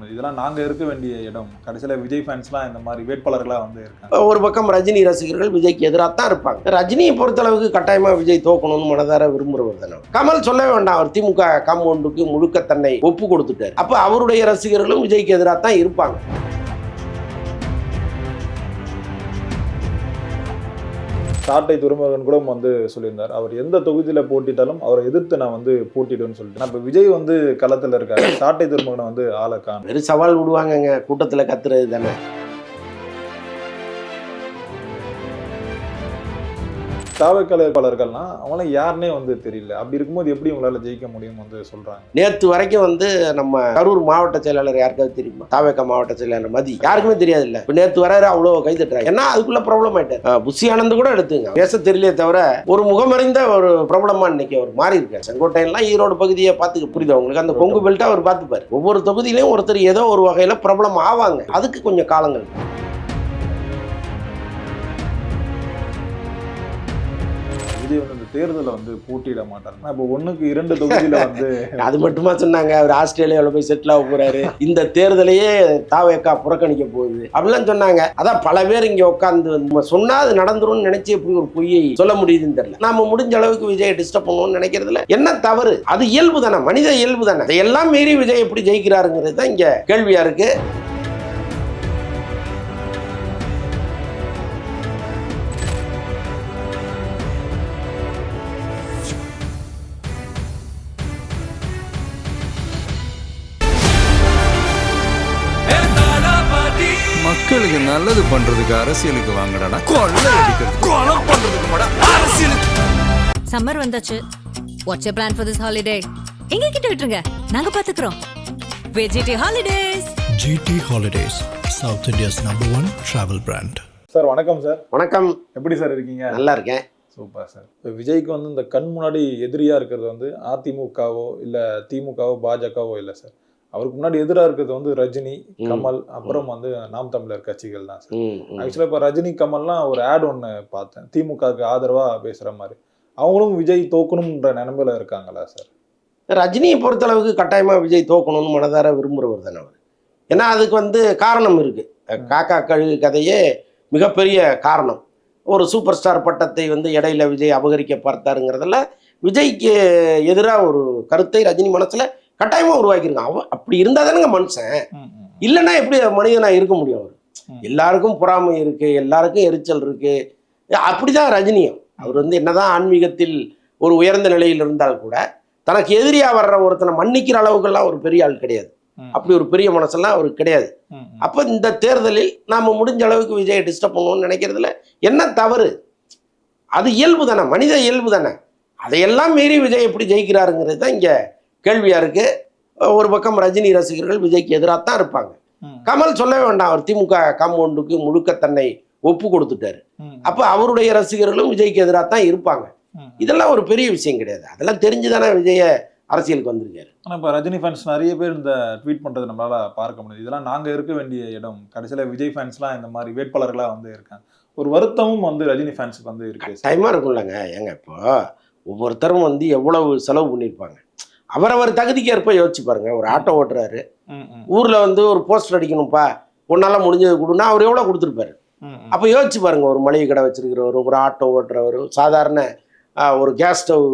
முடியுது. இதெல்லாம் நாங்க இருக்க வேண்டிய இடம். கடைசியில விஜய் ஃபேன்ஸ்லாம் இந்த மாதிரி வேட்பாளர்களா வந்து இருக்காங்க. ஒரு பக்கம் ரஜினி ரசிகர்கள் விஜய்க்கு எதிராக தான் இருப்பாங்க. ரஜினியை பொறுத்தளவுக்கு கட்டாயமா விஜய் தோக்கணும்னு மனதார விரும்புறவர் தானே. கமல் சொல்ல வேண்டாம், அவர் திமுக காம்பவுண்டுக்கு முழுக்க தன்னை ஒப்பு கொடுத்துட்டார். அப்ப அவருடைய ரசிகர்களும் விஜய்க்கு எதிராக தான் இருப்பாங்க. சாட்டை துரைமுருகன் கூட வந்து சொல்லியிருந்தார், அவர் எந்த தொகுதியில போட்டிட்டாலும் அவரை எதிர்த்து நான் வந்து போட்டிடுவேன்னு சொல்லிட்டு. இப்ப விஜய் வந்து களத்துல இருக்காரு, சாட்டை துரைமுருகனை வந்து ஆளை காணோம். வெறும் சவால் விடுவாங்கங்க, கூட்டத்துல கத்துறது தானே. தாவக்காளர்கள்லாம் அவங்களாம் யாருன்னே வந்து தெரியல. அப்படி இருக்கும்போது எப்படி உங்களால ஜெயிக்க முடியும் வந்து சொல்றாங்க. நேற்று வரைக்கும் வந்து நம்ம கரூர் மாவட்ட செயலாளர் யாருக்காவது தெரியுமா? தாவேக்கா மாவட்ட செயலாளர் மதி யாருக்குமே தெரியாது. இல்ல இப்ப நேற்று வர அவ்வளோ கை தட்டுறாங்க. ஏன்னா அதுக்குள்ள ப்ராப்ளம் ஆயிட்டாரு. புஷி ஆனந்த் கூட எடுத்துங்க, பேச தெரியலையே தவிர ஒரு முகமறிந்த ஒரு ப்ராப்ளமா இன்னைக்கு அவர் மாறி இருக்காரு. செங்கோட்டையெல்லாம் ஈரோடு பகுதியை பார்த்துக்க புரியுது உங்களுக்கு. அந்த கொங்கு பெல்ட்டா அவர் பார்த்துப்பாரு. ஒவ்வொரு தொகுதியிலையும் ஒருத்தர் ஏதோ ஒரு வகையில ப்ராப்ளம் ஆவாங்க. அதுக்கு கொஞ்சம் காலங்கள். விஜய் வந்து இந்த தேர்தலில் வந்து போட்டியிட மாட்டார். இப்போ 1க்கு 2 தொகுதியில வந்து அது மட்டுமா சொன்னாங்க, அவர் ஆஸ்திரேலியாவில் போய் செட்டில் ஆக போறாரு, இந்த தேர்தலையே தாவேக்கா புறக்கணிக்க போகுது அப்படிலாம் சொன்னாங்க. அதான் பல பேர் இங்க உட்காந்து நம்ம சொன்னா அது நடந்துரும்னு நினைச்சு எப்படி ஒரு பொய்யை சொல்ல முடியுதுன்னு தெரியல. நாம முடிஞ்ச அளவுக்கு விஜயை டிஸ்டர்ப் பண்ணுவோம்னு நினைக்கிறதுல என்ன தவறு? அது இயல்பு தானே, மனித இயல்பு தானே. அதையெல்லாம் மீறி விஜய் எப்படி ஜெயிக்கிறாருங்கிறது தான் இங்க கேள்வியா இருக்கு. மக்களுக்கு நல்லது பண்றதுக்கு அரசியலுக்கு வாங்கடா, கொள்ளை அடிக்கிறது கொலை பண்றதுக்கு கூட அரசியலுக்கு. சம்மர் வந்தாச்சு. What's your plan for this holiday? எங்க கிட்ட விட்டுருங்க, நாங்க பாத்துக்கிறோம். VGD holidays. GT Holidays, South India's #1 travel brand. Sir வணக்கம் சார். வணக்கம். எப்படி சார் இருக்கீங்க? நல்லா இருக்கேன். Super sir. இப்போ விஜய்க்கு வந்து இந்த கண் முன்னாடி எதிரியா இருக்கிறது வந்து அதிமுகவோ இல்ல திமுகவோ பாஜகவோ இல்லை சார். அவருக்கு முன்னாடி எதிராக இருக்கிறது வந்து ரஜினி, கமல், அப்புறம் வந்து நாம் தமிழர் கட்சிகள் தான் சார். ஆக்சுவலாக இப்போ ரஜினி கமல்லாம் ஒரு ஆட் ஒன்று பார்த்தேன், திமுகவுக்கு ஆதரவா பேசுற மாதிரி. அவங்களும் விஜய் தோக்கணும்ன்ற நிலைமையில இருக்காங்களா சார்? ரஜினியை பொறுத்தளவுக்கு கட்டாயமா விஜய் தோக்கணும்னு மனதார விரும்புறவர் தானே அவர். ஏன்னா அதுக்கு வந்து காரணம் இருக்கு. காக்கா கழுகு கதையே மிகப்பெரிய காரணம். ஒரு சூப்பர் ஸ்டார் பட்டத்தை வந்து இடையில விஜய் அபகரிக்க பார்த்தாருங்கிறதுல விஜய்க்கு எதிராக ஒரு கருத்தை ரஜினி மனசுல கட்டாயமா உருவாக்கியிருக்கான். அவன் அப்படி இருந்தா தானேங்க மனுஷன். இல்லைன்னா எப்படி மனிதனா இருக்க முடியும்? அவர் எல்லாருக்கும் பொறாமை இருக்கு, எல்லாருக்கும் எரிச்சல் இருக்கு. அப்படிதான் ரஜினியும். அவர் வந்து என்னதான் ஆன்மீகத்தில் ஒரு உயர்ந்த நிலையில் இருந்தால் கூட தனக்கு எதிரியா வர்ற ஒருத்தனை மன்னிக்கிற அளவுக்கெல்லாம் ஒரு பெரிய ஆள் கிடையாது. அப்படி ஒரு பெரிய மனசெல்லாம் அவருக்கு கிடையாது. அப்ப இந்த தேர்தலில் நாம முடிஞ்ச அளவுக்கு விஜயை டிஸ்டர்ப் பண்ணுவோம்னு நினைக்கிறதுல என்ன தவறு? அது இயல்பு தானே, மனித இயல்பு தானே. அதையெல்லாம் மீறி விஜய் எப்படி ஜெயிக்கிறாருங்கிறது தான் இங்க கேள்வியா இருக்கு. ஒரு பக்கம் ரஜினி ரசிகர்கள் விஜய்க்கு எதிராக தான் இருப்பாங்க. கமல் சொல்ல வேண்டாம், அவர் திமுக காம்பவுண்டுக்கு முழுக்க தன்னை ஒப்பு கொடுத்துட்டாரு. அப்ப அவருடைய ரசிகர்களும் விஜய்க்கு எதிராக தான் இருப்பாங்க. இதெல்லாம் ஒரு பெரிய விஷயம் கிடையாது. அதெல்லாம் தெரிஞ்சுதானே விஜய அரசியலுக்கு வந்திருக்காரு. ஆனா இப்போ ரஜினி ஃபேன்ஸ் நிறைய பேர் இந்த ட்வீட் பண்றது நம்மளால பார்க்க முடியுது. இதெல்லாம் நாங்க இருக்க வேண்டிய இடம். கடைசியில விஜய் ஃபேன்ஸ்லாம் இந்த மாதிரி வேட்பாளர்களா வந்து இருக்காங்க. ஒரு வருத்தமும் வந்து ரஜினி ஃபேன்ஸுக்கு வந்து இருக்கு. டைமா இருக்கும்லங்க. ஏங்க இப்போ ஒவ்வொருத்தரும் வந்து எவ்வளவு செலவு பண்ணியிருப்பாங்க, அவரவர் தகுதிக்கு ஏற்ப யோசிச்சு பாருங்க. ஒரு ஆட்டோ ஓட்டுறாரு, ஊர்ல வந்து ஒரு போஸ்டர் அடிக்கணும்ப்பா, ஒன்னால முடிஞ்சது கொடுன்னா அவர் எவ்வளவு கொடுத்துருப்பாரு. அப்ப யோசிச்சு பாருங்க, ஒரு மளிகை கடை வச்சிருக்கிறவர், ஒரு ஆட்டோ ஓட்டுறவர், சாதாரண ஒரு கேஸ் ஸ்டவ்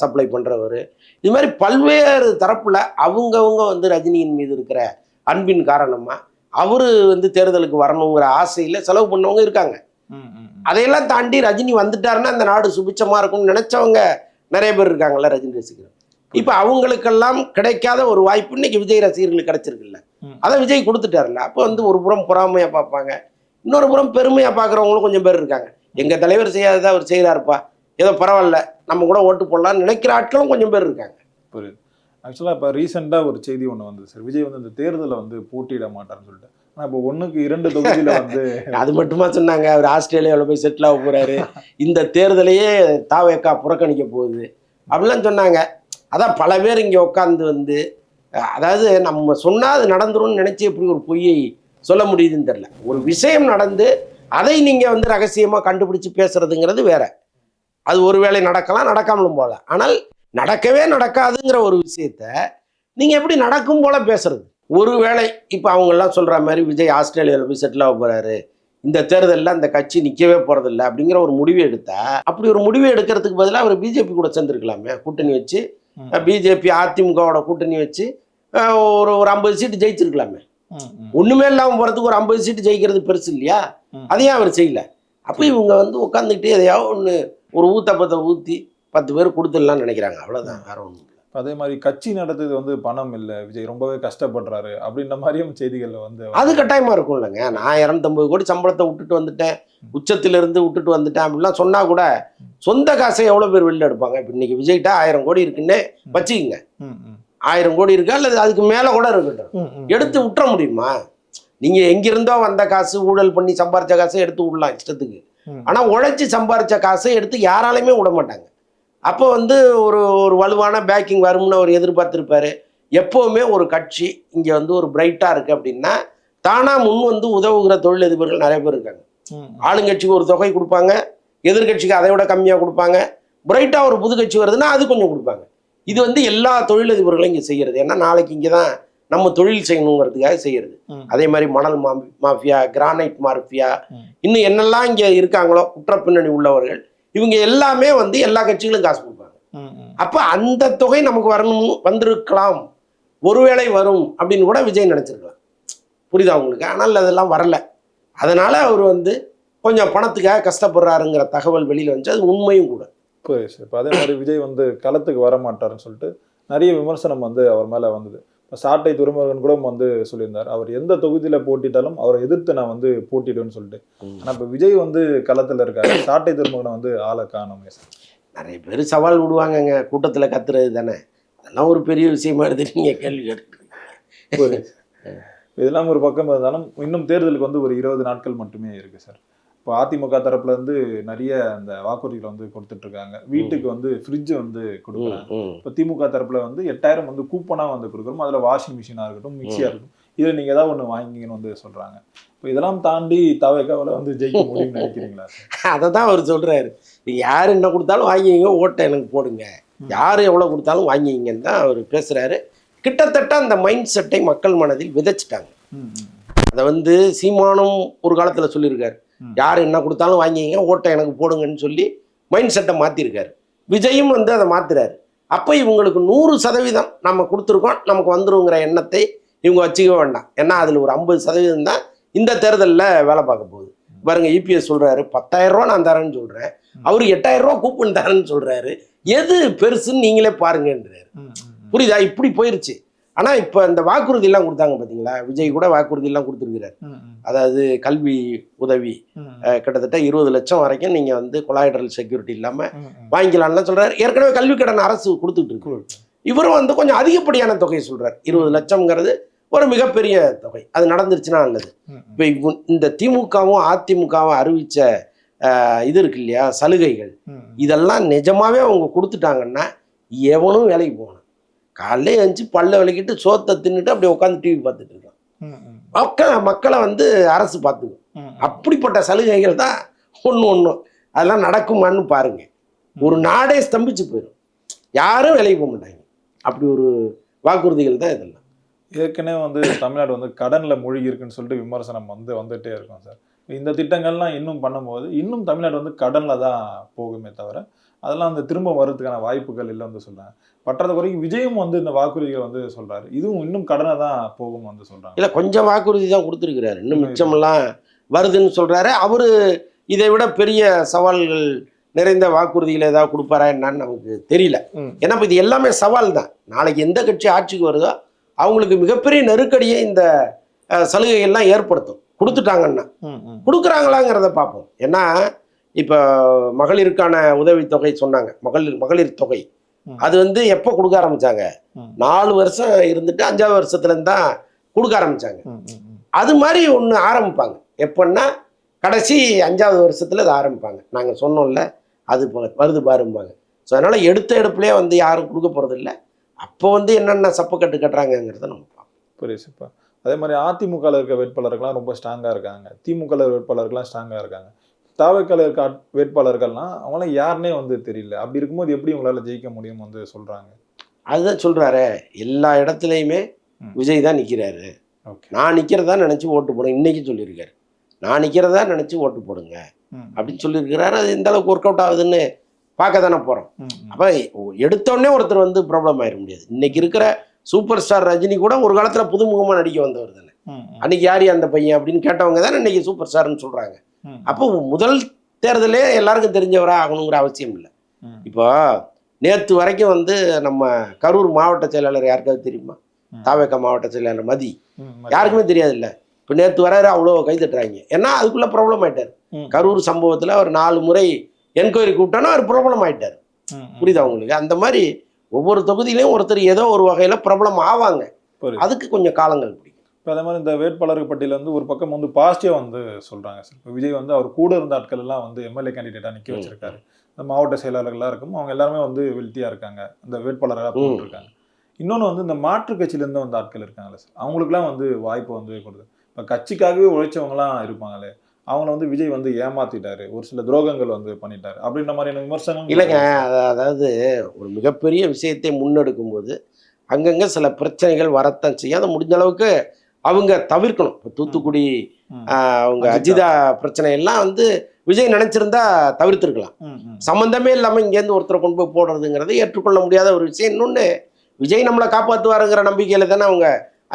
சப்ளை பண்றவர், இது மாதிரி பல்வேறு தரப்புல அவங்கவுங்க வந்து ரஜினியின் மீது இருக்கிற அன்பின் காரணமா அவரு வந்து தேர்தலுக்கு வரணுங்கிற ஆசையில செலவு பண்ணவங்க இருக்காங்க. அதையெல்லாம் தாண்டி ரஜினி வந்துட்டாருன்னா அந்த நாடு சுபிச்சமா இருக்கும்னு நினைச்சவங்க நிறைய பேர் இருக்காங்கல்ல ரஜினி ரசிகர்கள். இப்ப அவங்களுக்கெல்லாம் கிடைக்காத ஒரு வாய்ப்பு இன்னைக்கு விஜய் ரசிகர்களுக்கு கிடைச்சிருக்குல்ல, அதை விஜய் கொடுத்துட்டாருல்ல. அப்போ வந்து ஒரு புறம் பொறாமையா பார்ப்பாங்க, இன்னொரு புறம் பெருமையா பார்க்குறவங்களும் கொஞ்சம் பேர் இருக்காங்க. எங்க தலைவர் செய்யாததை அவர் செய்யறாருப்பா, ஏதோ பரவாயில்ல நம்ம கூட ஓட்டு போடலாம்னு நினைக்கிற ஆட்களும் கொஞ்சம் பேர் இருக்காங்க. புரியுது. ஆக்சுவலாக இப்போ ரீசெண்டாக ஒரு செய்தி ஒன்று வந்தது சார், விஜய் வந்து இந்த தேர்தலில் வந்து போட்டியிட மாட்டார்னு சொல்லிட்டு. ஆனால் இப்போ 1க்கு 2 தொகுதியில வந்து அது மட்டுமா சொன்னாங்க, அவர் ஆஸ்திரேலியாவில் போய் செட்டில் ஆக போறாரு, இந்த தேர்தலையே தாவேக்கா புறக்கணிக்க போகுது அப்படிலாம் சொன்னாங்க. அதான் பல பேர் இங்கே உட்காந்து வந்து அதாவது நம்ம சொன்னா அது நடந்துரும்னு நினைச்சு எப்படி ஒரு பொய்யை சொல்ல முடியுதுன்னு தெரியல. ஒரு விஷயம் நடந்து அதை நீங்க வந்து ரகசியமா கண்டுபிடிச்சு பேசுறதுங்கிறது வேற. அது ஒருவேளை நடக்கலாம், நடக்காமலும் போல. ஆனால் நடக்கவே நடக்காதுங்கிற ஒரு விஷயத்த நீங்க எப்படி நடக்கும் போல பேசுறது? ஒருவேளை இப்போ அவங்கெல்லாம் சொல்கிற மாதிரி விஜய் ஆஸ்திரேலியாவில் போய் செட்டில் ஆக போகிறாரு, இந்த தேர்தலில் அந்த கட்சி நிற்கவே போகிறதில்ல அப்படிங்கிற ஒரு முடிவு எடுத்தா, அப்படி ஒரு முடிவு எடுக்கிறதுக்கு பதிலாக அவர் பிஜேபி கூட சேர்ந்துருக்கலாமே, கூட்டணி வச்சு பிஜேபி அதிமுகவோட கூட்டணி வச்சு ஒரு 50 சீட்டு ஜெயிச்சிருக்கலாமே. ஒன்றுமே இல்லாமல் போகிறதுக்கு ஒரு 50 சீட்டு ஜெயிக்கிறது பெருசு இல்லையா? அதையும் அவர் செய்யல. அப்போ இவங்க வந்து உட்காந்துக்கிட்டே எதையாவது ஒன்று ஒரு ஊத்தப்பத்தை ஊற்றி 10 பேர் கொடுத்துடலாம்னு நினைக்கிறாங்க, அவ்வளோதான், வேற ஒன்றும் இல்லை. அதே மாதிரி கட்சி நடத்துறது வந்து பணம் இல்லை, விஜய் ரொம்பவே கஷ்டப்படுறாரு அப்படின்ற மாதிரியும் செய்திகள்ல வந்து அது கட்டாயமாக இருக்கும் இல்லைங்க. நான் 250 கோடி சம்பளத்தை விட்டுட்டு வந்துட்டேன், உச்சத்திலிருந்து விட்டுட்டு வந்துட்டேன் அப்படிலாம் சொன்னால் கூட சொந்த காசை எவ்வளோ பேர் வெளில எடுப்பாங்க? இப்போ இன்னைக்கு விஜய்கிட்ட 1000 கோடி இருக்குன்னே வச்சுக்கிங்க, 1000 கோடி இருக்கா அல்லது அதுக்கு மேலே கூட இருக்கட்டும், எடுத்து விட்டுற முடியுமா? நீங்கள் எங்கிருந்தோ வந்த காசு, ஊழல் பண்ணி சம்பாரிச்ச காசை எடுத்து விடலாம் இஷ்டத்துக்கு. ஆனால் உழைச்சி சம்பாரிச்ச காசை எடுத்து யாராலையுமே விட மாட்டாங்க. அப்போ வந்து ஒரு வலுவான பேக்கிங் வரும்னு அவர் எதிர்பார்த்துருப்பாரு. எப்போவுமே ஒரு கட்சி இங்கே வந்து ஒரு பிரைட்டாக இருக்குது அப்படின்னா தானாக முன் வந்து உதவுகிற தொழிலதிபர்கள் நிறைய பேர் இருக்காங்க. ஆளுங்கட்சிக்கு ஒரு தொகை கொடுப்பாங்க, எதிர்கட்சிக்கு அதை விட கம்மியாக கொடுப்பாங்க, பிரைட்டாக ஒரு புது கட்சி வருதுன்னா அது கொஞ்சம் கொடுப்பாங்க. இது வந்து எல்லா தொழிலதிபர்களும் இங்கே செய்கிறது. ஏன்னா நாளைக்கு இங்கே தான் நம்ம தொழில் செய்யணுங்கிறதுக்காக செய்கிறது. அதே மாதிரி மணல் மாஃபியா, கிரானைட் மாஃபியா, இன்னும் என்னெல்லாம் இங்கே இருக்காங்களோ குற்ற பின்னணி உள்ளவர்கள், இவங்க எல்லாமே வந்து எல்லா கட்சிகளும் காசு கொடுப்பாங்க. அப்போ அந்த தொகை நமக்கு வரணும், வந்திருக்கலாம், ஒருவேளை வரும் அப்படின்னு கூட விஜய் நினச்சிருக்கலாம். புரியுதா உங்களுக்கு? ஆனால் அதெல்லாம் வரல. அதனால அவர் வந்து கொஞ்சம் பணத்துக்காக கஷ்டப்படுறாருங்கிற தகவல் வெளியில் வந்துச்சு. அது உண்மையும் கூட. புரியுது சார். இப்போ அதே மாதிரி விஜய் வந்து களத்துக்கு வர மாட்டாருன்னு சொல்லிட்டு நிறைய விமர்சனம் வந்து அவர் மேலே வந்தது. இப்போ சாட்டை துரைமுருகன் கூட வந்து சொல்லியிருந்தார், அவர் எந்த தொகுதியில் போட்டிட்டாலும் அவரை எதிர்த்து நான் வந்து போட்டிடுவேன்னு சொல்லிட்டு. ஆனால் இப்போ விஜய் வந்து களத்தில் இருக்காரு, சாட்டை துரைமுருகனை வந்து ஆளை காணுமே சார். நிறைய பேர் சவால் விடுவாங்கங்க, கூட்டத்தில் கத்துறது தானே, அதெல்லாம் ஒரு பெரிய விஷயமா எடுத்துட்டு நீங்கள் கேள்வி கேட்டு. இதெல்லாம் ஒரு பக்கம் இருந்தாலும் இன்னும் தேர்தலுக்கு வந்து ஒரு 20 நாட்கள் மட்டுமே இருக்கு சார். இப்போ அதிமுக தரப்புல இருந்து நிறைய அந்த வாக்குறுதிகளை வந்து கொடுத்துட்டு இருக்காங்க. வீட்டுக்கு வந்து ஃப்ரிட்ஜ் வந்து கொடுக்குறாங்க. இப்போ திமுக தரப்புல வந்து 8000 வந்து கூப்பனா வந்து கொடுக்குறோம், அதில் வாஷிங் மிஷினா இருக்கட்டும், மிக்சியா இருக்கட்டும், இதில் நீங்க ஏதாவது ஒன்று வாங்கிங்கன்னு வந்து சொல்றாங்க. இப்போ இதெல்லாம் தாண்டி தவக்காவில் வந்து ஜெயிக்க முடியும்னு நினைக்கிறீங்களா சார்? அதை தான் அவர் சொல்றாரு, யார் என்ன கொடுத்தாலும் வாங்கிங்க, ஓட்டை எனக்கு போடுங்க, யார் எவ்வளோ கொடுத்தாலும் வாங்கிங்கன்னு தான் அவர் பேசுறாரு. கிட்டத்தட்ட அந்த மைண்ட் செட்டை மக்கள் மனதில் விதைச்சிட்டாங்க. அதை வந்து சீமானும் ஒரு காலத்தில் சொல்லியிருக்காரு, யார் என்ன கொடுத்தாலும் வாங்கிங்க, ஓட்டை எனக்கு போடுங்கன்னு சொல்லி மைண்ட் செட்டை மாற்றிருக்காரு. விஜயும் வந்து அதை மாற்றுறாரு. அப்போ இவங்களுக்கு 100% நம்ம கொடுத்துருக்கோம், நமக்கு வந்துருங்கிற எண்ணத்தை இவங்க வச்சுக்க வேண்டாம். ஏன்னா அதில் ஒரு 50% தான் இந்த தேர்தலில் வேலை பார்க்க போகுது. பாருங்க, இபிஎஸ் சொல்கிறாரு 10,000 ரூபா நான் தரேன்னு சொல்கிறேன், அவர் 8,000 ரூபா கூப்பன் தரேன்னு சொல்கிறாரு. எது பெருசுன்னு நீங்களே பாருங்கன்றாரு. புரியுதா? இப்படி போயிருச்சு. ஆனால் இப்போ இந்த வாக்குறுதியெல்லாம் கொடுத்தாங்க பார்த்தீங்களா, விஜய் கூட வாக்குறுதியெல்லாம் கொடுத்துருக்கிறார். அதாவது கல்வி உதவி கிட்டத்தட்ட 20 லட்சம் வரைக்கும் நீங்கள் வந்து கொலாய்டரல் செக்யூரிட்டி இல்லாமல் வாங்கிக்கலாம்லாம் சொல்கிறார். ஏற்கனவே கல்வி கடன் அரசு கொடுத்துட்டு இருக்கு. இவரும் வந்து கொஞ்சம் அதிகப்படியான தொகையை சொல்கிறார். 20 லட்சம்ங்கிறது ஒரு மிகப்பெரிய தொகை, அது நடந்துருச்சுன்னா நல்லது. இப்போ இந்த திமுகவும் அதிமுகவும் அறிவித்த இது இருக்கு இல்லையா, சலுகைகள், இதெல்லாம் நிஜமாவே அவங்க கொடுத்துட்டாங்கன்னா எவனும் வேலைக்கு போகணும். காலையிலே எழுந்துச்சு பல்ல விளக்கிட்டு சோத்தை தின்னுட்டு அப்படியே உட்காந்து டிவி பார்த்துட்டு இருக்கான். மக்களை வந்து அரசு பார்த்துக்கும். அப்படிப்பட்ட சலுகைகள் தான் ஒன்று அதெல்லாம் நடக்குமான்னு பாருங்க. ஒரு நாடே ஸ்தம்பிச்சு போயிடும், யாரும் வேலைக்கு போக மாட்டாங்க. அப்படி ஒரு வாக்குறுதிகள் தான் இதெல்லாம். ஏற்கனவே வந்து தமிழ்நாடு வந்து கடனில் மூழ்கி இருக்குன்னு சொல்லிட்டு விமர்சனம் வந்து வந்துகிட்டே இருக்கும் சார். இந்த திட்டங்கள்லாம் இன்னும் பண்ணும்போது இன்னும் தமிழ்நாடு வந்து கடனில் தான் போகுமே தவிர அதெல்லாம் அந்த திரும்ப வர்றதுக்கான வாய்ப்புகள் இல்லை வந்து சொல்கிறாங்க. பற்றாத குறைக்கு விஜயும் வந்து இந்த வாக்குறுதிகள் வந்து சொல்கிறாரு, இதுவும் இன்னும் கடனை தான் போகும் வந்து சொல்கிறாங்க. இல்லை, கொஞ்சம் வாக்குறுதி தான் கொடுத்துருக்கிறாரு, இன்னும் மிச்சமெல்லாம் வருதுன்னு சொல்கிறாரு. அவர் இதை விட பெரிய சவால்கள் நிறைந்த வாக்குறுதிகள் ஏதாவது கொடுப்பாரா என்னன்னு நமக்கு தெரியல. ஏன்னா இப்போ இது எல்லாமே சவால் தான். நாளைக்கு எந்த கட்சி ஆட்சிக்கு வருதோ அவங்களுக்கு மிகப்பெரிய நெருக்கடியை இந்த சலுகைகள்லாம் ஏற்படுத்தும். கொடுத்துட்டாங்கன்னா கொடுக்குறாங்களாங்கிறத பார்ப்போம். ஏன்னா இப்போ மகளிருக்கான உதவித்தொகை சொன்னாங்க, மகளிர் தொகை, அது வந்து எப்போ கொடுக்க ஆரம்பிச்சாங்க, 4 வருஷம் இருந்துட்டு 5ஆவது வருஷத்துலேருந்து தான் கொடுக்க ஆரம்பிச்சாங்க. அது மாதிரி ஒன்று ஆரம்பிப்பாங்க. எப்போன்னா கடைசி 5ஆவது வருஷத்துல அதை ஆரம்பிப்பாங்க. நாங்கள் சொன்னோம்ல, அது வருது பாரும்பாங்க. ஸோ அதனால் எடுப்புலேயே வந்து யாரும் கொடுக்க போகிறது இல்லை. அப்போ வந்து என்னென்ன சப்பு கட்டுறாங்கிறத நம்ம பார்ப்போம். புரியுதுப்பா. அதே மாதிரி அதிமுகவில் இருக்க வேட்பாளர்கள்லாம் ரொம்ப ஸ்ட்ராங்காக இருக்காங்க, திமுக வேட்பாளர்கள்லாம் ஸ்ட்ராங்காக இருக்காங்க, தவக்கால இருக்க வேட்பாளர்கள்லாம் அவங்களாம் யாருன்னே வந்து தெரியல. அப்படி இருக்கும்போது எப்படி உங்களால் ஜெயிக்க முடியும் வந்து சொல்கிறாங்க. அதுதான் சொல்கிறாரு, எல்லா இடத்துலையுமே விஜய் தான் நிற்கிறாரு, ஓகே. நான் நிற்கிறதா நினச்சி ஓட்டு போடுங்க இன்னைக்கு சொல்லியிருக்காரு. நான் நிற்கிறதா நினச்சி ஓட்டு போடுங்க அப்படின்னு சொல்லியிருக்கிறாரு. அது எந்த அளவுக்கு ஒர்க் அவுட் ஆகுதுன்னு பார்க்க தானே போகிறோம். அப்போ எடுத்தோடனே ஒருத்தர் வந்து ப்ராப்ளம் ஆயிட முடியாது. இன்னைக்கு இருக்கிற சூப்பர் ஸ்டார் ரஜினி கூட ஒரு காலத்தில் புதுமுகமாக நடிக்க வந்தவர் தானே. அன்னைக்கு யார் அந்த பையன் அப்படின்னு கேட்டவங்க தானே இன்னைக்கு சூப்பர் ஸ்டார்னு சொல்கிறாங்க. அப்போ முதல் தேர்தலே எல்லாருக்கும் தெரிஞ்சவரா ஆகணுங்கிற அவசியம் இல்லை. இப்போ நேற்று வரைக்கும் வந்து நம்ம கரூர் மாவட்ட செயலாளர் யாருக்காவது தெரியுமா? தாவேக்கா மாவட்ட செயலாளர் மதி யாருக்குமே தெரியாது இல்லை. இப்போ நேற்று வராரு அவ்வளோ கை தட்டுறாங்க. ஏன்னா அதுக்குள்ளே ப்ராப்ளம் ஆயிட்டார். கரூர் சம்பவத்தில் ஒரு 4 முறை என்கொயரி கூப்பிட்டோன்னா அவர் ப்ராப்ளம் ஆயிட்டார். புரியுதா உங்களுக்கு? அந்த மாதிரி ஒவ்வொரு தொகுதியிலையும் ஒருத்தர் ஏதோ ஒரு வகையில் ப்ராப்ளம் ஆவாங்க. அதுக்கு கொஞ்சம் காலங்கள் பிடிக்கும். இப்போ அதே மாதிரி இந்த வேட்பாளர்கள் பட்டியல வந்து ஒரு பக்கம் வந்து பாசிட்டிவாக வந்து சொல்கிறாங்க சார். இப்போ விஜய் வந்து அவர் கூட இருந்த ஆட்கள் எல்லாம் வந்து எம்எல்ஏ கேண்டிடேட்டாக நிற்க வச்சிருக்காரு. இந்த மாவட்ட செயலாளர்களாக இருக்கும் அவங்க எல்லாருமே வந்து வெல்த்தியாக இருக்காங்க, இந்த வேட்பாளராக போட்டிருக்காங்க. இன்னொன்று வந்து இந்த மாற்று கட்சியிலேருந்து வந்த ஆட்கள் இருக்காங்களே சார், அவங்களுக்குலாம் வந்து வாய்ப்பு வந்து கொடுது. இப்போ கட்சிக்காகவே உழைச்சவங்களாம் இருப்பாங்களே, அவங்கள வந்து விஜய் வந்து ஏமாத்திட்டாரு, ஒரு சில துரோகங்கள் வந்து பண்ணிட்டாரு அப்படின்ற மாதிரியான விமர்சனம் இல்லைங்க. அதாவது ஒரு மிகப்பெரிய விஷயத்தை முன்னெடுக்கும் போது அங்கங்கே சில பிரச்சனைகள் வரத்தான் செய்யும். அதை முடிஞ்ச அளவுக்கு அவங்க தவிர்க்கணும். இப்போ தூத்துக்குடி அவங்க அஜிதா பிரச்சனை எல்லாம் வந்து விஜய் நினைச்சிருந்தா தவிர்த்திருக்கலாம். சம்மந்தமே இல்லாமல் இங்கேருந்து ஒருத்தரை கொண்டு போய் போடுறதுங்கிறது ஏற்றுக்கொள்ள முடியாத ஒரு விஷயம். இன்னொன்று, விஜய் நம்மளை காப்பாற்றுவாருங்கிற நம்பிக்கையில தானே அவங்க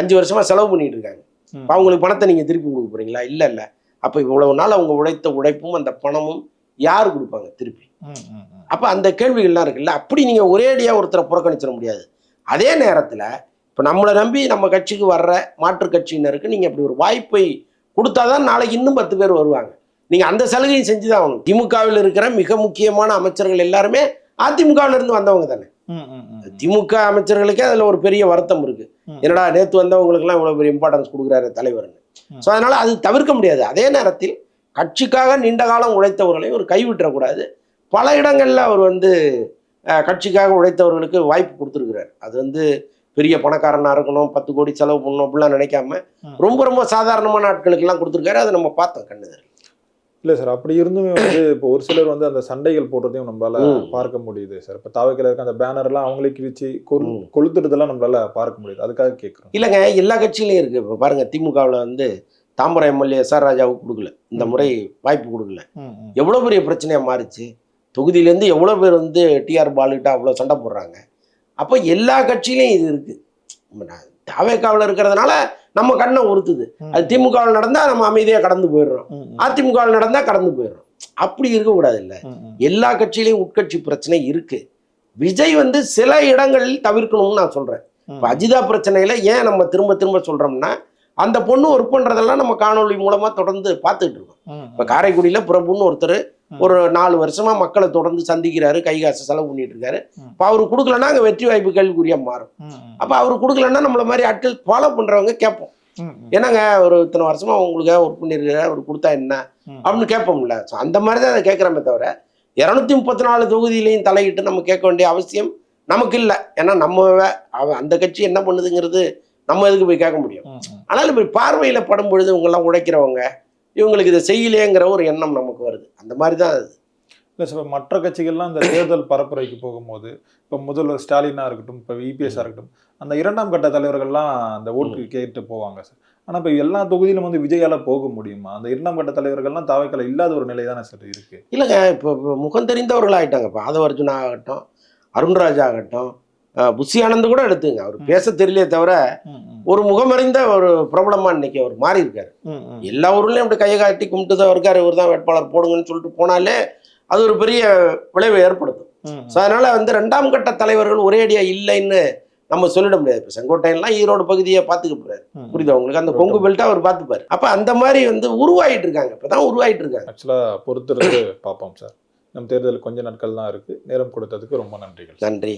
5 வருஷமா செலவு பண்ணிட்டு இருக்காங்க. இப்போ அவங்களுக்கு பணத்தை நீங்கள் திருப்பி கொடுக்க போறீங்களா? இல்லை. அப்போ இவ்வளவு நாள் அவங்க உழைத்த உழைப்பும் அந்த பணமும் யார் கொடுப்பாங்க திருப்பி? அப்போ அந்த கேள்விகள்லாம் இருக்குல்ல. அப்படி நீங்கள் ஒரேடியாக ஒருத்தரை புறக்கணிச்சிட முடியாது. அதே நேரத்தில் இப்போ நம்மளை நம்பி நம்ம கட்சிக்கு வர்ற மாற்று கட்சியினருக்கு நீங்கள் அப்படி ஒரு வாய்ப்பை கொடுத்தாதான் நாளைக்கு இன்னும் 10 பேர் வருவாங்க. நீங்கள் அந்த சலுகையும் செஞ்சு தான் ஆகணும். திமுகவில் இருக்கிற மிக முக்கியமான அமைச்சர்கள் எல்லாருமே அதிமுகவில் இருந்து வந்தவங்க தானே. திமுக அமைச்சர்களுக்கே அதில் ஒரு பெரிய வருத்தம் இருக்கு. என்னடா நேற்று வந்தவங்களுக்குலாம் இவ்வளோ பெரிய இம்பார்ட்டன்ஸ் கொடுக்குறாரு தலைவர்னு. ஸோ அதனால அது தவிர்க்க முடியாது. அதே நேரத்தில் கட்சிக்காக நீண்ட காலம் உழைத்தவர்களையும் ஒரு கைவிட்டக்கூடாது. பல இடங்களில் அவர் வந்து கட்சிக்காக உழைத்தவர்களுக்கு வாய்ப்பு கொடுத்துருக்கிறார். அது வந்து பெரிய பணக்காரனாக இருக்கணும், 10 கோடி செலவு பண்ணணும் அப்படிலாம் நினைக்காம ரொம்ப ரொம்ப சாதாரணமான ஆட்களுக்கெல்லாம் கொடுத்துருக்காரு. அதை நம்ம பார்த்தோம் கண்ணுதல். இல்லை சார், அப்படி இருந்துமே வந்து இப்போ ஒரு சிலர் வந்து அந்த சண்டைகள் போடுறதையும் நம்மளால பார்க்க முடியுது சார். இப்போ தாவேக்கால இருக்க அந்த பேனர்லாம் அவங்களே கிழிச்சு கொளுத்துறதெல்லாம் நம்மளால பார்க்க முடியுது. அதுக்காக கேட்குறோம். இல்லைங்க, எல்லா கட்சியிலையும் இருக்குது. இப்போ பாருங்க, திமுகவில் வந்து தாம்பரம் எம்எல்ஏ SR ராஜாவுக்கு கொடுக்கல, இந்த முறை வாய்ப்பு கொடுக்கல. எவ்வளோ பெரிய பிரச்சனையாக மாறிச்சு. தொகுதியிலேருந்து எவ்வளோ பேர் வந்து டிஆர் பாலுக்கிட்ட அவ்வளோ சண்டை போடுறாங்க. அப்போ எல்லா கட்சியிலையும் இது இருக்குது. தாவேக்காவில் இருக்கிறதுனால நம்ம கண்ணை உறுத்துது. அது திமுகவில் நடந்தால் நம்ம அமைதியாக கடந்து போயிடுறோம், அதிமுகவில் நடந்தால் கடந்து போயிடுறோம். அப்படி இருக்கக்கூடாது. இல்லை, எல்லா கட்சியிலையும் உட்கட்சி பிரச்சனை இருக்கு. விஜய் வந்து சில இடங்களில் தவிர்க்கணும்னு நான் சொல்கிறேன். இப்போ அஜிதா பிரச்சனையில் ஏன் நம்ம திரும்ப திரும்ப சொல்கிறோம்னா, அந்த பொண்ணு ஒர்க் பண்ணுறதெல்லாம் நம்ம காணொலி மூலமாக தொடர்ந்து பார்த்துக்கிட்டு இருக்கோம். இப்போ காரைக்குடியில் பிரபுன்னு ஒருத்தர் ஒரு 4 வருஷமா மக்களை தொடர்ந்து சந்திக்கிறாரு, கை காசு செலவு பண்ணிட்டு இருக்காரு. இப்போ அவரு கொடுக்கலன்னா அங்கே வெற்றி வாய்ப்பு கேள்விக்குறியா மாறும். அப்போ அவரு கொடுக்கலன்னா நம்மள மாதிரி ஆட்கள் ஃபாலோ பண்றவங்க கேட்போம், என்னங்க ஒரு இத்தனை வருஷமா உங்களுக்கு ஒர்க் பண்ணிருக்கிற, அவர் கொடுத்தா என்ன அப்படின்னு கேட்போம்ல. ஸோ அந்த மாதிரி தான் அதை கேட்குறமே தவிர 234 தொகுதியிலையும் தலையிட்டு நம்ம கேட்க வேண்டிய அவசியம் நமக்கு இல்லை. ஏன்னா நம்ம அந்த கட்சி என்ன பண்ணுதுங்கிறது நம்ம எதுக்கு போய் கேட்க முடியும். ஆனால் இப்படி பார்வையில் படும் பொழுது இவங்கெல்லாம் உழைக்கிறவங்க, இவங்களுக்கு இதை செய்யலேங்கிற ஒரு எண்ணம் நமக்கு வருது. அந்த மாதிரி தான் அது. இல்லை சார், மற்ற கட்சிகள்லாம் இந்த தேர்தல் பரப்புரைக்கு போகும்போது இப்போ முதல்வர் ஸ்டாலினாக இருக்கட்டும், இப்போ இபிஎஸ்ஸாக இருக்கட்டும், அந்த 2ஆம் கட்ட தலைவர்கள்லாம் அந்த ஓட்டு கேட்டு போவாங்க சார். ஆனால் இப்போ எல்லா தொகுதியிலும் வந்து விஜயால போக முடியுமா? அந்த 2ஆம் கட்ட தலைவர்கள்லாம் தாவேக்கால இல்லாத ஒரு நிலை தானே சார் இருக்கு. இல்லைங்க, இப்போ முகம் தெரிந்தவர்கள் ஆகிட்டாங்க. இப்போ ஆதவர்ஜுனா ஆகட்டும், அருண்ராஜ் ஆகட்டும், புஷி ஆனந்த் கூட எடுத்துங்க. அவர் பேச தெரியலையே தவிர ஒரு முகமறிந்த ஒரு பிரபலமா இன்னைக்கு அவர் மாறி இருக்காரு. எல்லா ஊர்லயும் அப்படி கையை காட்டி கும்பிட்டு தான் இருக்காரு, இவர் தான் வேட்பாளர் போடுங்கன்னு சொல்லிட்டு போனாலே அது ஒரு பெரிய விளைவை ஏற்படுத்தும். ஸோ அதனால வந்து 2ஆம் கட்ட தலைவர்கள் ஒரே அடியா இல்லைன்னு நம்ம சொல்லிட முடியாது. இப்போ செங்கோட்டையெல்லாம் ஈரோடு பகுதியை பார்த்துக்க போறாரு, புரியுதா உங்களுக்கு? அந்த கொங்கு பெல்ட்டா அவர் பார்த்துப்பாரு. அப்ப அந்த மாதிரி வந்து உருவாயிட்டு இருக்காங்க, இப்பதான் உருவாயிட்டு இருக்காங்க. ஆக்சுவலா பொறுத்திருந்து பார்ப்போம் சார். நம்ம தேர்தல் கொஞ்ச நாட்கள் தான் இருக்கு. நேரம் கொடுத்ததுக்கு ரொம்ப நன்றிகள். நன்றி.